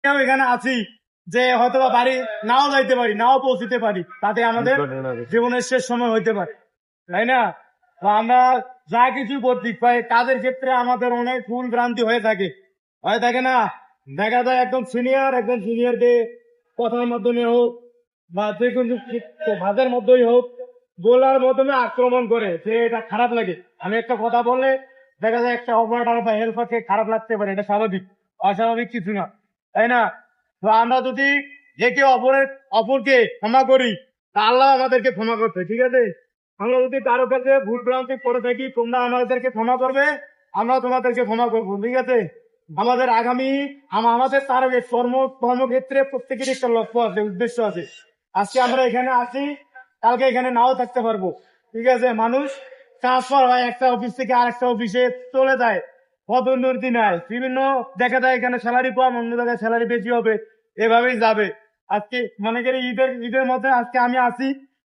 এখানে আছি যে হয়তো বা বাড়ি নাও যাইতে পারি, নাও পৌঁছতে পারি, তাতে আমাদের জীবনের শেষ সময় হইতে পারে, তাই না? তো আমরা যা কিছু করতে পাই কাজের ক্ষেত্রে আমাদের অনেক ভুল ভ্রান্তি হয়ে থাকে না? দেখা যায় একদম সিনিয়রকে কথার মাধ্যমে হোক বা যে কোনো ভাষার মধ্যেই হোক বলার মাধ্যমে আক্রমণ করে, যে এটা খারাপ লাগে। আমি একটা কথা বললে দেখা যায় একটা অপারেটর বা হেল্পারকে খারাপ লাগতে পারে, এটা স্বাভাবিক, অস্বাভাবিক কিছু না, তাই না? তো আমরা যদি একে অপরকে ক্ষমা করি, তা আল্লাহ আমাদেরকে ক্ষমা করবে, ঠিক আছে? আমরা যদি কারো কাছে ভুল ভ্রান্তি করে থাকি, তোমরা আমাদেরকে ক্ষমা করবে, আমরা তোমাদেরকে ক্ষমা করবো, ঠিক আছে? আমাদের আমাদের টার্গেট কর্মক্ষেত্রে প্রত্যেকেরই একটা লক্ষ্য আছে, উদ্দেশ্য আছে। আজকে আমরা এখানে আছি, কালকে এখানে নাও থাকতে পারবো, ঠিক আছে? মানুষ ট্রান্সফার হয় একটা অফিস থেকে আরেকটা অফিসে চলে যায়, পদোন্নতি নেয় বিভিন্ন, দেখা যায় এখানে স্যালারি কম, অন্য জায়গায় স্যালারি বেশি হবে, এভাবেই যাবে। আজকে মনে করি ঈদের মধ্যে আজকে আমি আসি,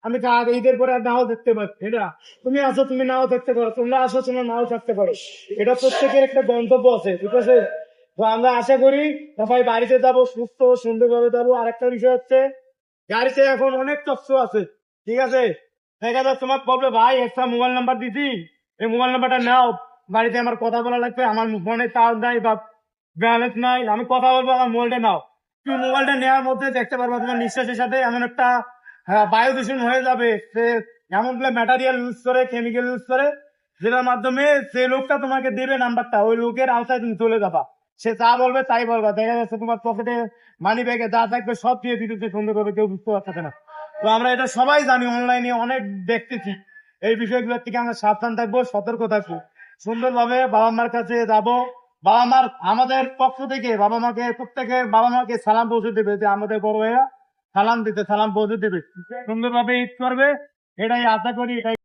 আমি ঈদের পরে আর নাও দেখতে পাচ্ছি, এটা তুমি আসো, তুমি নাও থাকতে পারো, তোমরা আসো, তোমরা নাও থাকতে পারো, এটা প্রত্যেকের একটা গন্তব্য আছে, ঠিক আছে? তো আমরা আশা করি সবাই বাড়িতে যাবো, সুস্থ সুন্দরভাবে যাবো। আর একটা বিষয় হচ্ছে, গাড়িতে এখন অনেক তথ্য আছে, ঠিক আছে? দেখা যাচ্ছে তোমার বলবে ভাই একটা মোবাইল নাম্বার দিছি, এই মোবাইল নাম্বারটা নাও, বাড়িতে আমার কথা বলা লাগবে, আমার ফোনে চার্জ নাই বা ব্যালেন্স নাই, আমি কথা বলবো, আমার মোবাইলটা নাও। তুমি মোবাইলটা নেওয়ার মধ্যে দেখতে পারবো তোমার নিঃশ্বাসের সাথে এমন একটা বায়ু দূষণ হয়ে যাবে, সে এমন ম্যাটেরিয়াল ইউজ করে, কেমিক্যাল ইউজ করে, যেটার মাধ্যমে যে লোকটা তোমাকে দেবে নাম্বারটা, ওই লোকের আওতায় তুমি চলে যাবা। সে যা বলবে তাই বলবা, দেখা যাচ্ছে তোমার পকেটে মানি ব্যাগে যা থাকবে সব দিয়ে দিতে সুন্দর করবে, কেউ বুঝতে পারছে না। তো আমরা এটা সবাই জানি, অনলাইনে অনেক দেখতেছি, এই বিষয়গুলোর থেকে আমরা সাবধান থাকবো, সতর্ক থাকবো, সুন্দরভাবে বাবা মার কাছে যাবো। বাবা মার আমাদের পক্ষ থেকে বাবা মাকে সালাম পৌঁছে দেবে, যে আমাদের বড় ভাইয়া সালাম পৌঁছে দেবে, সুন্দরভাবে ঈদ করবে, এটাই আশা করি, এটাই